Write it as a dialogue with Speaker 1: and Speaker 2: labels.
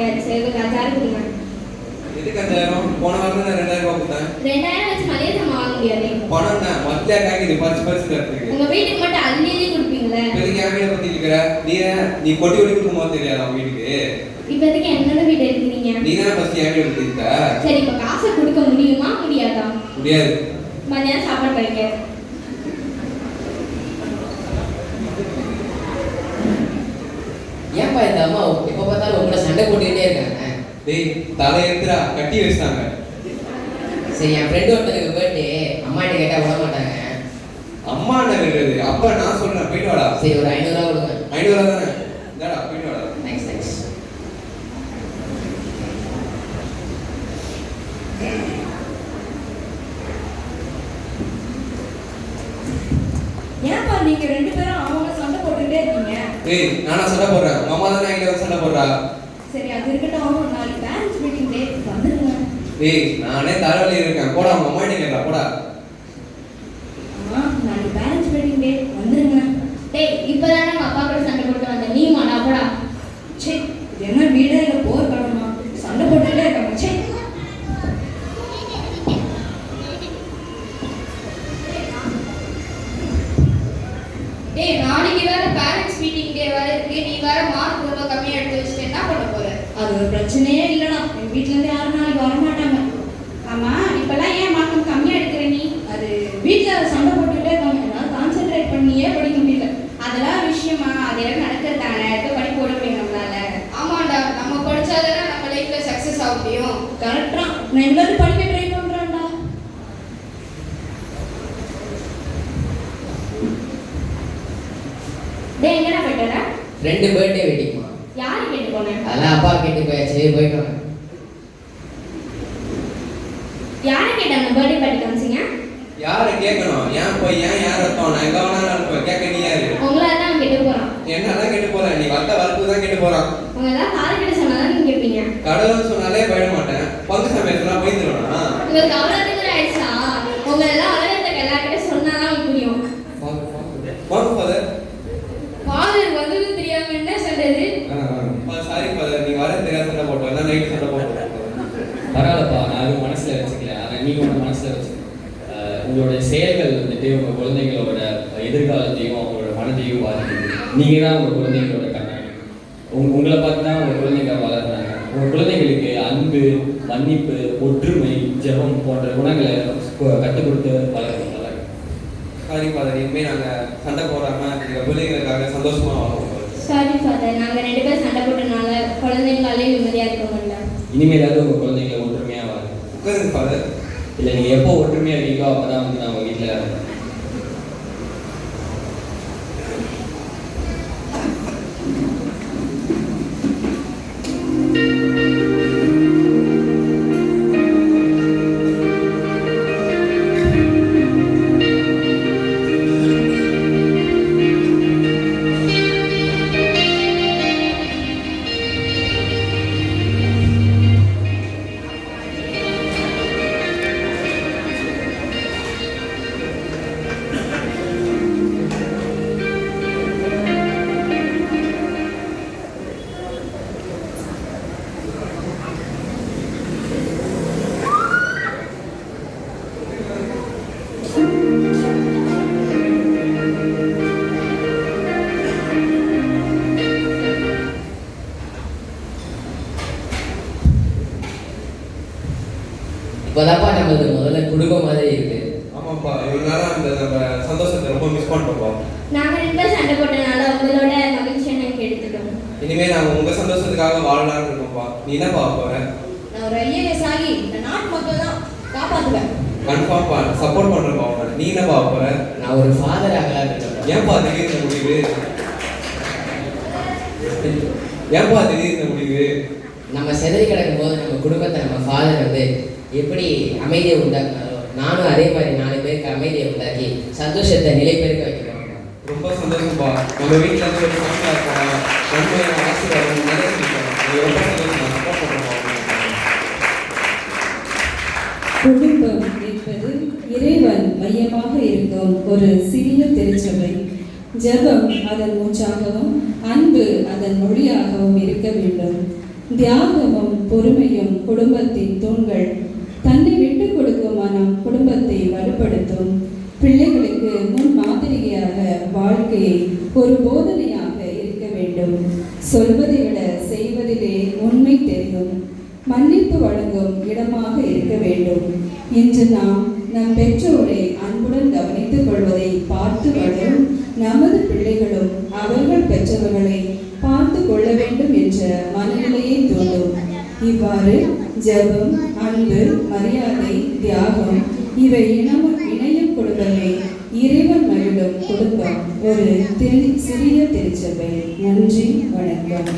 Speaker 1: ஆயாச்சு. ஒரு 1000 கொடுங்க.
Speaker 2: எதுக்கு 5000? போன வாரம் நான் 2000 ரூபாய் கொடுத்தேன்.
Speaker 1: 2000 வச்சு மளிகை சாமான் வாங்க முடியாது.
Speaker 2: பணம் தான் மத்தியா காய்க்குது பரிசு தரத்துக்கு.
Speaker 1: உங்க வீட்டுக்கு மட்டும் அள்ளி கொடுப்பீங்களே.
Speaker 2: பெரிய வீட பத்தி இருக்கிற நீ கொட்டி கொடுக்குமா தெரியாது அவங்க வீட்டுக்கு.
Speaker 1: இப்ப எதுக்கு என்னோட வீடு எடுக்கிறீங்க?
Speaker 2: நீ தான் ஃபர்ஸ்ட் என் வீட பத்தி இருக்க.
Speaker 1: சரி இப்ப காசை கொடுக்க முடியுமா முடியாதா?
Speaker 2: முடியாது.
Speaker 1: மதியானம் சாப்பாடு கிடைக்காது.
Speaker 3: ஏன்பா இந்த அம்மா எப்ப பார்த்தாலும் உங்களை சண்டை போட்டுக்கிட்டே இருக்காங்க?
Speaker 2: டேய் தலை எடுத்துடா கட்டி வச்சிட்டாங்க.
Speaker 3: சரி என் ஃப்ரெண்ட் ஒருத்தருக்கு பர்த்டே, அம்மாட்ட கேட்டா விட மாட்டாங்க.
Speaker 2: அம்மா என்ன கேக்குறது? அப்ப நான் சொல்றேன் போயிட்டு வாடா.
Speaker 3: சரி ஒரு 500 ரூபா கொடுங்க.
Speaker 2: 500 ரூபா தானே? இந்தாடா போயிட்டு வாடா.
Speaker 3: தேங்க்ஸ்.
Speaker 4: ஏன்பா நீங்க ரெண்டு பேரும் அவங்க சண்டை போட்டுக்கிட்டே இருக்கீங்க?
Speaker 2: ஏய் நானா சண்டை போடுறேன்? மாமா தானே என்கிட்ட வந்து சண்டை போடுறா.
Speaker 4: சரி அது இருக்கட்டும், நாளைக்கு பேரண்ட்ஸ் மீட்டிங் டே வந்துருங்க.
Speaker 2: ஏய் நானே தலைவலி இருக்கேன். போடா உங்க அம்மா கிட்ட கேட்கலாம் போடா.
Speaker 4: நாளைக்கு பேரண்ட்ஸ் மீட்டிங் டே வந்துருங்க.
Speaker 1: டேய் இப்பதானே உங்க அப்பா கூட சண்டை போட்டு வந்த நீ மாடா போடா.
Speaker 4: சே இது என்ன வீடா இல்ல போர் களமா? சண்டை போட்டுக்கிட்டே இருக்காங்க. சே
Speaker 5: டேய் நாளைக்கு வேற பேரண்ட்ஸ் மீட்டிங் டே வேற இருக்கு. நீ வேற மார்க் ரொம்ப கம்மியா எடுத்து வச்சிட்டு என்ன பண்ண போற?
Speaker 4: அது ஒரு பிரச்சனையே இல்லடா. எங்க வீட்ல இருந்து யாரும் நாளைக்கு வர மாட்டாங்க.
Speaker 5: ஆமா இப்பெல்லாம் ஏன் மார்க் கம்மியா எடுக்கிற நீ?
Speaker 4: அது வீட்ல சண்டை போட்டுக்கிட்டே இருக்காங்க. என்னால கான்சென்ட்ரேட் பண்ணியே படிக்க முடியல.
Speaker 5: அதெல்லாம் விஷயமா? அதெல்லாம் நடக்கிறதானே. எடுத்து படி போட முடியும் நம்மளால. ஆமாண்டா நம்ம படிச்சாதானே நம்ம லைஃப்ல சக்சஸ் ஆக முடியும்.
Speaker 4: கரெக்டா நான் எல்லாரும் படிக்க ட்ரை பண்றேன்டா.
Speaker 1: டேய் எங்கடா போயிட்டற?
Speaker 3: Friend birthday வெட்டிங்மா.
Speaker 1: யாரு கேட்டு போனே?
Speaker 3: அதெல்லாம் அப்பா கேட்டு போயாச்சு, போயிட்டு வாங்க.
Speaker 1: யாரை கேட்டாங்க பர்த்டே பார்ட்டி காமிச்சீங்க?
Speaker 2: யாரை கேட்கணும்? ஏன் போய் ஏன் யார் அர்த்தம்? நான் எங்க வேணாலும் இருப்பேன். கேட்க நீ யாரு?
Speaker 1: உங்களை தான் அவன் கேட்டு போறான்.
Speaker 2: என்னதான் கேட்டு போறேன்? நீ வந்த வரப்பு தான் கேட்டு போறான்.
Speaker 1: உங்க ஏதாவது காரை கிட்ட சொன்னாதான் நீங்க கேட்பீங்க.
Speaker 2: கடவுள்னு சொன்னாலே போயிட மாட்டேன். பங்கு சமயத்துலாம் போயிருந்துருவேனா?
Speaker 1: உங்களுக்கு அவ்வளோ தூரம் ஆயிடுச்சா? உங்க எல்லாம் உலகத்துக்கு எல்லாருக்கிட்ட சொன்னாதான் உங்களுக்கு புரியும்.
Speaker 2: வாங்க ஃபாதர்.
Speaker 5: ஃபாதர் வந்தது தெரியாம என்ன சொல்றது?
Speaker 2: சாரி ஃபாதர், நீங்க வர தெரியாத சண்டை போட்டோம். எல்லாம் நைட் சண்டை போட்டோம்.
Speaker 6: பரவாயில்லப்பா, நான் அதுவும் மனசில் வச்சுக்கல. ஆனால் நீங்கள் ஒன்று மனசில் வச்சுக்கணும். உங்களோட செயல்கள் வந்துட்டு உங்கள் குழந்தைங்களோட எதிர்காலத்தையும் அவங்களோட மனதையும் பாதிக்குது. நீங்கள் தான் உங்கள் குழந்தைங்களோட கண்ணாடி. உங்களை பார்த்து தான் உங்கள் குழந்தைங்க வளர்றாங்க. உங்கள் குழந்தைங்களுக்கு அன்பு, மன்னிப்பு, ஒற்றுமை, ஜெபம் போன்ற குணங்களை கற்றுக் கொடுத்து வளர்க்கணும்.
Speaker 2: சாரி ஃபாதர், இனிமேல் நாங்கள் சண்டை போடாம எங்கள் பிள்ளைங்களுக்காக சந்தோஷமா வாழ்வோம்.
Speaker 1: சாரி ஃபாதர், நாங்கள் 2 பேரும் சண்டை போட்டனால குழந்தைங்களாலே நிம்மதியாக இருக்க முடியல.
Speaker 6: இனிமேலாவது உங்கள் குழந்தைங்களை ஒற்றுமையாக வாங்க.
Speaker 2: உட்காருங்க ஃபாதர்.
Speaker 6: இல்லை நீங்கள் எப்போ ஒற்றுமையாக இருக்கீங்களோ அப்போ தான் வந்து நான் உங்கள் வீட்டில்
Speaker 3: இப்போதான்ப்பா நம்மளுக்கு முதல்ல குடும்பம் மாதிரி இருக்கு.
Speaker 2: ஆமாப்பா, இவ்வளோ நேரம் அந்த நம்ம சந்தோஷத்தை ரொம்ப மிஸ் பண்ணுறோம்ப்பா.
Speaker 1: நாங்கள் 2 பேரும் சண்டை போட்டனால உங்களோட மகிழ்ச்சியை நாங்கள் எடுத்துட்டோம்.
Speaker 2: இனிமேல் நாங்கள் உங்கள் சந்தோஷத்துக்காக வாழலாம்னு இருக்கோம்ப்பா. நீ என்ன பார்க்க போற?
Speaker 4: நான் ஒரு ஐஏஎஸ் ஆகி இந்த நாட்டு மக்கள் தான் காப்பாற்றுவேன்.
Speaker 2: கன்ஃபார்ம்ப்பா, சப்போர்ட் பண்ணுறப்பா. நீ என்ன பார்க்க போற?
Speaker 3: நான் ஒரு ஃபாதர் ஆகலாம் இருக்கேன்.
Speaker 2: ஏன்பா திடீர்னு முடிவு? ஏன்பா திடீர்னு முடிவு?
Speaker 3: நம்ம செதறி கிடக்கும் போது நம்ம குடும்பத்தை நம்ம ஃபாதர் வந்து எப்படி அமைதியை உண்டாக்குனாரோ நானும் அதே மாதிரி 4 பேருக்கு அமைதியை உண்டாக்கி சந்தோஷத்தை நிலைபெருக்க வைக்கிறோம்.
Speaker 2: ரொம்ப சந்தோஷம்ப்பா. நம்ம வீட்டில் இருந்து ஒரு ஃபேமிலியாக இருப்பாங்க. நன்மையான ஆசீர்வாதம் நிறைய கிடைக்கும். ரொம்ப சந்தோஷம். சப்போர்ட் பண்ணுறோம்.
Speaker 7: குடும்பம் என்பது இறைவன் மையமாக இருக்கும் ஒரு சிறிய திருச்சபை. ஜெபம் அதன் மூச்சாகவும் அன்பு அதன் மொழியாகவும் இருக்க வேண்டும். தியாகமும் பொறுமையும் குடும்பத்தின் தூண்கள். தன்னை விட்டு கொடுக்கும் மனம் குடும்பத்தை வலுப்படுத்தும். பிள்ளைகளுக்கு முன் மாதிரியாக வாழ்க்கையை ஒரு போதனையாக இருக்க வேண்டும். சொல்வதை விட செய்வதிலே உண்மை தெரியும். மன்னிப்பு வழங்கும் இடமாக இருக்க வேண்டும். இன்று நாம் நம் பெற்றோரை அன்புடன் கவனித்துக் கொள்வதை பார்த்து வளரும் நமது பிள்ளைகளும் அவர்கள் பெற்றவர்களை பார்த்து கொள்ள வேண்டும் என்ற மனநிலையை தூண்டும். இவ்வாறு ஜெபம், அன்பு, மரியாதை, தியாகம் இவை இணையும் குடும்பமே இறைவன் மகிழும் குடும்பம் ஒரு சிறிய திருச்சபை. நன்றி, வணக்கம்.